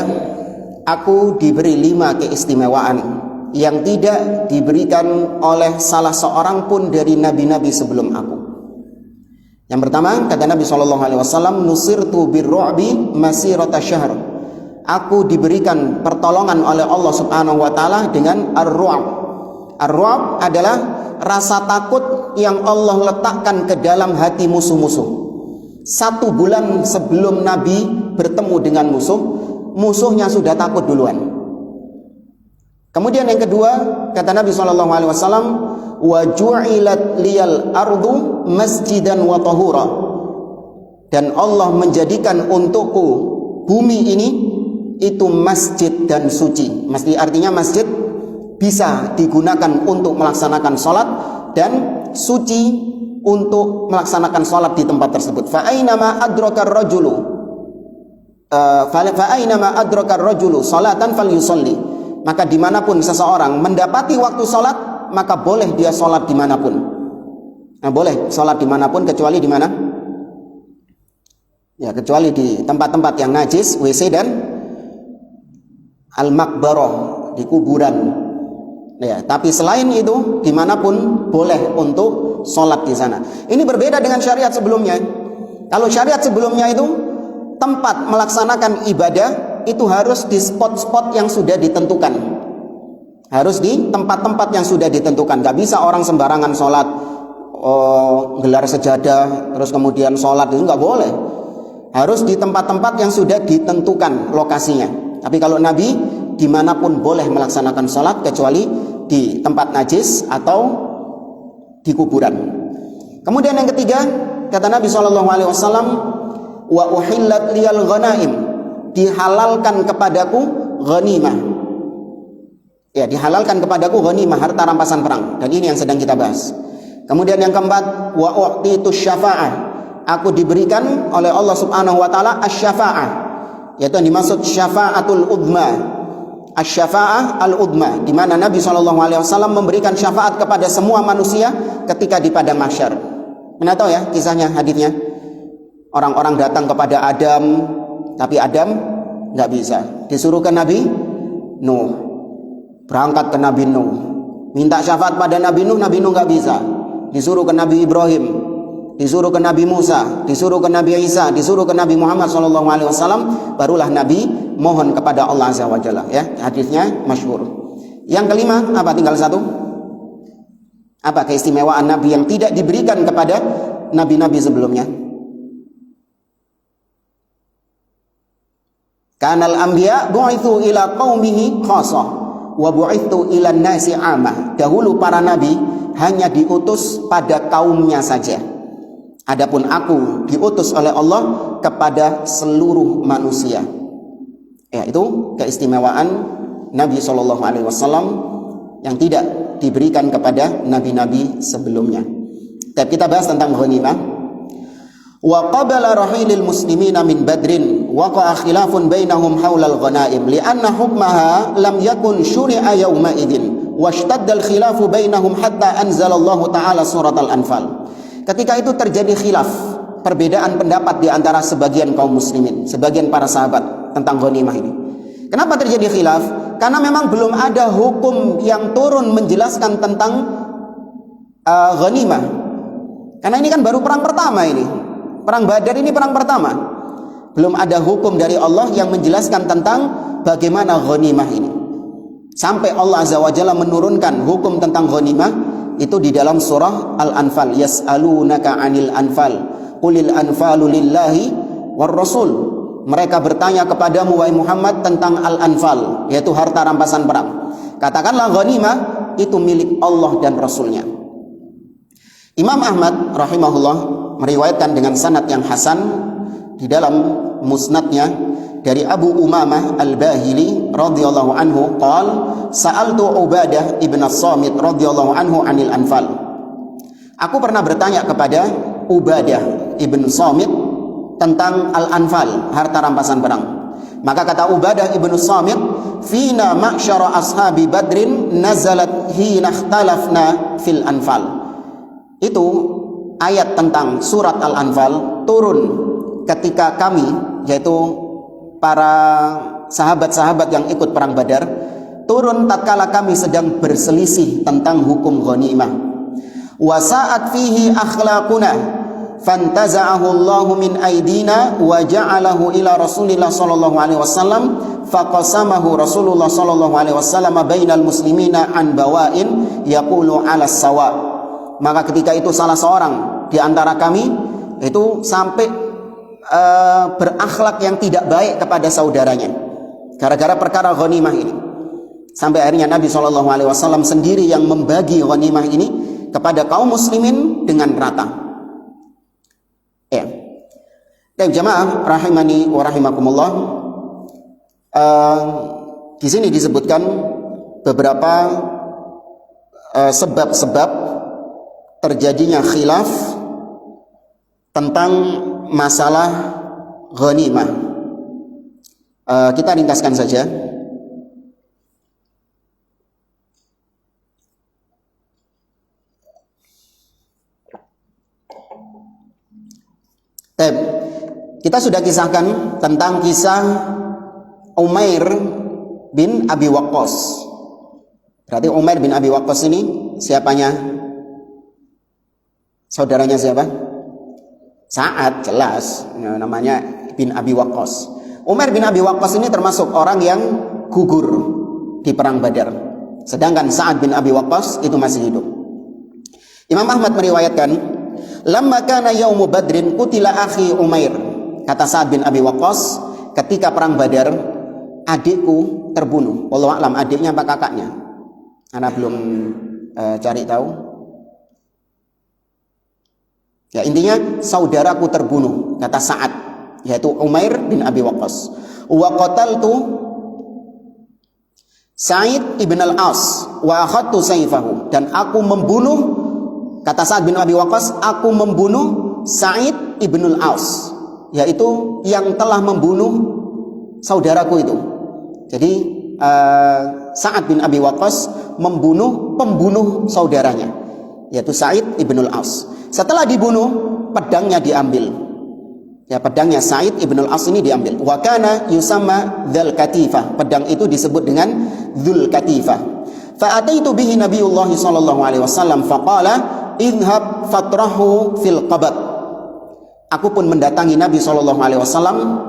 aku diberi 5 keistimewaan yang tidak diberikan oleh salah seorang pun dari nabi-nabi sebelum aku. Yang pertama, kata Nabi SAW, nusirtu birru'bi masirata syahr. Aku diberikan pertolongan oleh Allah Subhanahu wa taala dengan ar-ru'b. Ar-ru'b adalah rasa takut yang Allah letakkan ke dalam hati musuh-musuh. 1 bulan sebelum Nabi bertemu dengan musuhnya sudah takut duluan. Kemudian yang kedua, kata Nabi SAW, wa ju'ilat liyal ardu masjidan wa tahura. Dan Allah menjadikan untukku bumi ini itu masjid dan suci. Artinya masjid bisa digunakan untuk melaksanakan sholat dan suci untuk melaksanakan sholat di tempat tersebut. Fa'ainama adrakar rajulu salatan falyusalli. Maka dimanapun seseorang mendapati waktu sholat, maka boleh dia sholat dimanapun. Nah, boleh sholat dimanapun kecuali di mana? Ya, kecuali di tempat-tempat yang najis, WC dan al-maqbarah, di kuburan. Ya, tapi selain itu dimanapun boleh untuk sholat di sana. Ini berbeda dengan syariat sebelumnya. Kalau syariat sebelumnya itu tempat melaksanakan ibadah itu harus di spot-spot yang sudah ditentukan. Harus di tempat-tempat yang sudah ditentukan. Gak bisa orang sembarangan sholat, gelar sejadah terus kemudian sholat, itu gak boleh. Harus di tempat-tempat yang sudah ditentukan lokasinya. Tapi kalau Nabi dimanapun boleh melaksanakan sholat kecuali di tempat najis atau di kuburan. Kemudian yang ketiga, kata Nabi SAW, wa uhillat liyal ghanaim, dihalalkan kepadaku ghanimah. Ya, dihalalkan kepadaku ghanimah, harta rampasan perang. Dan ini yang sedang kita bahas. Kemudian yang keempat, wa u'titu syafa'ah, aku diberikan oleh Allah Subhanahu wa taala asy-syafa'ah, yaitu yang dimaksud syafa'atul udma. Asy-syafa'ah al-udma, di mana Nabi SAW memberikan syafaat kepada semua manusia ketika di padang mahsyar. Anda tahu ya kisahnya, hadisnya. Orang-orang datang kepada Adam, tapi Adam nggak bisa. Disuruh ke Nabi Nuh, berangkat ke Nabi Nuh, minta syafaat pada Nabi Nuh nggak bisa. Disuruh ke Nabi Ibrahim, disuruh ke Nabi Musa, disuruh ke Nabi Isa, disuruh ke Nabi Muhammad SAW, barulah Nabi mohon kepada Allah Azza wa Jalla. Ya, hadisnya masyhur. Yang kelima, apa? Tinggal satu. Apa keistimewaan Nabi yang tidak diberikan kepada nabi-nabi sebelumnya? Kanal anbiya bu'itsu ila qaumihi khassah wa bu'itsu ila nasi 'amah. Dahulu para nabi hanya diutus pada kaumnya saja. Adapun aku diutus oleh Allah kepada seluruh manusia. Ya, itu keistimewaan Nabi SAW yang tidak diberikan kepada nabi-nabi sebelumnya. Tapi kita bahas tentang ghanimah. Wa qabala rahilil muslimina min badrin waqa'a khilafun bainahum haulal ghanaim li'anna hukmaha lam yakun syuri'a yawma idzin washtadda al-khilafu bainahum hatta anzalallahu ta'ala surat al-anfal. Ketika itu terjadi khilaf, perbedaan pendapat di antara sebagian kaum muslimin, sebagian para sahabat tentang ghanimah ini. Kenapa terjadi khilaf? Karena memang belum ada hukum yang turun menjelaskan tentang ghanimah. Karena ini kan baru perang pertama ini. Perang Badar ini perang pertama. Belum ada hukum dari Allah yang menjelaskan tentang bagaimana ghanimah ini. Sampai Allah Azza wa Jalla menurunkan hukum tentang ghanimah itu di dalam surah Al-Anfal. Yas'alunaka 'anil anfal. Qulil anfalu lillahi war rasul. Mereka bertanya kepadamu wahai Muhammad tentang Al-Anfal, yaitu harta rampasan perang. Katakanlah ghanimah itu milik Allah dan Rasulnya. Imam Ahmad rahimahullah meriwayatkan dengan sanad yang hasan di dalam musnadnya dari Abu Umamah Al-Bahili radhiyallahu anhu qala sa'altu Ubadah ibn As-Samit radhiyallahu anhu 'anil anfal. Aku pernah bertanya kepada Ubadah ibn Samit tentang Al-Anfal, harta rampasan perang. Maka kata Ubadah ibn Samit, "Fina ma'syara ashabi Badrin nazalat hina ikhtalafna fil anfal." Itu ayat tentang surat Al-Anfal turun ketika kami, yaitu para sahabat-sahabat yang ikut perang Badar, turun tatkala kami sedang berselisih tentang hukum ghanimah. Wa sa'at fihi akhlaquna fantaza'ahu Allahu min aidina wa ja'alahu ila Rasulillah sallallahu alaihi wasallam faqasamahu Rasulullah sallallahu alaihi wasallam bainal muslimina an bawain yaqulu 'ala sawa. Maka ketika itu salah seorang di antara kami itu sampai berakhlak yang tidak baik kepada saudaranya gara-gara perkara ghanimah ini. Sampai akhirnya Nabi sallallahu alaihi wasallam sendiri yang membagi ghanimah ini kepada kaum muslimin dengan rata. Dan jamaah rahimani wa rahimakumullah, di sini disebutkan beberapa sebab-sebab terjadinya khilaf tentang masalah ghanimah. Kita ringkaskan saja. Kita sudah kisahkan tentang kisah Umair bin Abi Waqqas. Berarti Umair bin Abi Waqqas ini siapanya? Saudaranya siapa? Sa'ad, jelas namanya bin Abi Waqqas. Umair bin Abi Waqqas ini termasuk orang yang gugur di perang Badar. Sedangkan Sa'ad bin Abi Waqqas itu masih hidup. Imam Ahmad meriwayatkan, lamma kana yaumu Badrin qutila akhi Umair. Kata Sa'ad bin Abi Waqqas, ketika perang Badar adikku terbunuh. Wallahu a'lam, adiknya apa kakaknya? Ana belum cari tahu. Ya, intinya saudaraku terbunuh, kata Sa'ad, yaitu Umair bin Abi Waqqas. Wa qataltu Sa'id ibn al-As wa akhadtu sayfahu, dan aku membunuh, kata Sa'ad bin Abi Waqqas, aku membunuh Sa'id ibn al-As, yaitu yang telah membunuh saudaraku itu. Jadi Sa'ad bin Abi Waqqas membunuh pembunuh saudaranya, yaitu Sa'id ibn al-As. Setelah dibunuh, pedangnya diambil. Ya, pedangnya Sa'id ibn al-As ini diambil. Wa kana yusamma dzul katifah. Pedang itu disebut dengan dzul katifah. Fa ataitu bihi Nabiullah sallallahu alaihi wasallam faqala idhhab fatrahu fil qabad. Aku pun mendatangi Nabi sallallahu alaihi wasallam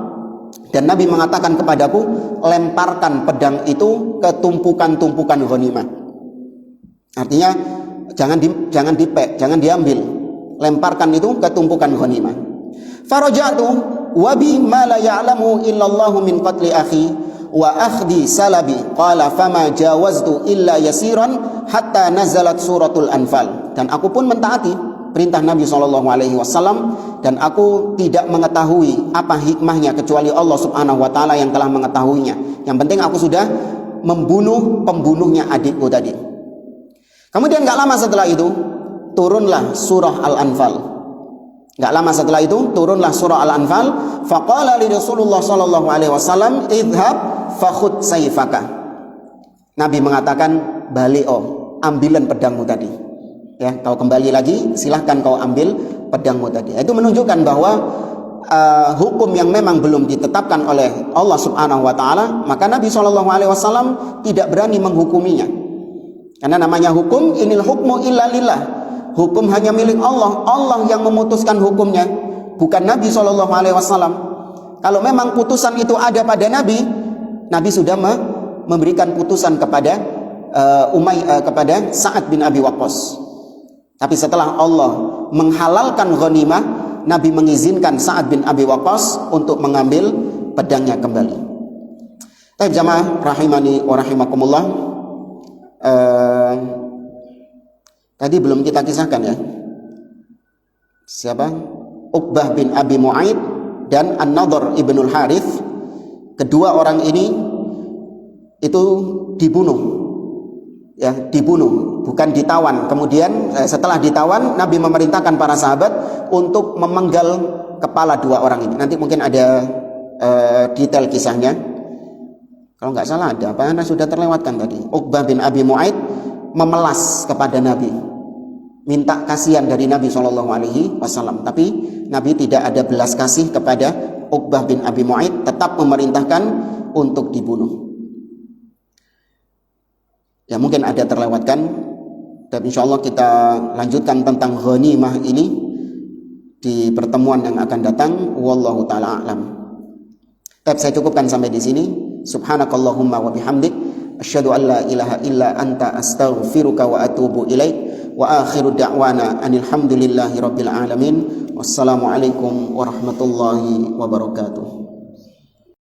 dan Nabi mengatakan kepadaku, lemparkan pedang itu ke tumpukan-tumpukan ghanimah. Artinya jangan dipek, jangan diambil. Lemparkan itu ke tumpukan ghanimah. Faraja'tu wa bi ma la ya'lamu illallahu min qatli akhi wa akhdi salabi. Qala fama jawaztu illa yasiran hatta nazalat suratul Anfal. Dan aku pun mentaati perintah Nabi SAW, dan aku tidak mengetahui apa hikmahnya kecuali Allah Subhanahu wa Ta'ala yang telah mengetahuinya. Yang penting aku sudah membunuh pembunuhnya adikku tadi. Kemudian gak lama setelah itu turunlah surah Al-Anfal. Gak lama setelah itu turunlah surah Al-Anfal. Faqala li Rasulullah SAW, idhab fakhud sayfaka. Nabi mengatakan, balik ambilan pedangmu tadi. Ya, kau kembali lagi, silahkan kau ambil pedangmu tadi. Itu menunjukkan bahwa hukum yang memang belum ditetapkan oleh Allah Subhanahu wa Ta'ala, maka Nabi SAW tidak berani menghukuminya. Karena namanya hukum, inil hukmu illa lillah. Hukum hanya milik Allah. Allah yang memutuskan hukumnya, bukan Nabi SAW. Kalau memang putusan itu ada pada Nabi, Nabi sudah memberikan putusan kepada kepada Sa'ad bin Abi Waqqas. Tapi setelah Allah menghalalkan ghanimah, Nabi mengizinkan Sa'ad bin Abi Waqqas untuk mengambil pedangnya kembali. Baik jamaah rahimani wa rahimakumullah, tadi belum kita kisahkan ya, siapa? Uqbah bin Abi Mu'aid dan An-Nadhr ibnul Harith. Kedua orang ini itu dibunuh. Ya, dibunuh, bukan ditawan. Kemudian setelah ditawan, Nabi memerintahkan para sahabat untuk memenggal kepala dua orang ini. Nanti mungkin ada detail kisahnya. Kalau nggak salah ada, apa sudah terlewatkan tadi. Uqbah bin Abi Mu'aid memelas kepada Nabi, minta kasihan dari Nabi SAW. Tapi Nabi tidak ada belas kasih kepada Uqbah bin Abi Mu'aid, tetap memerintahkan untuk dibunuh. Ya mungkin ada terlewatkan, dan insya Allah kita lanjutkan tentang ghanimah ini di pertemuan yang akan datang. Wallahu ta'ala a'lam. Tapi saya cukupkan sampai di sini. Subhanakallahumma wa bihamdik, asyhadu an la ilaha illa anta, astaghfiruka wa atubu ilaik. Wa akhiru da'wana anil hamdulillahi rabbil alamin. Wassalamualaikum warahmatullahi wabarakatuh.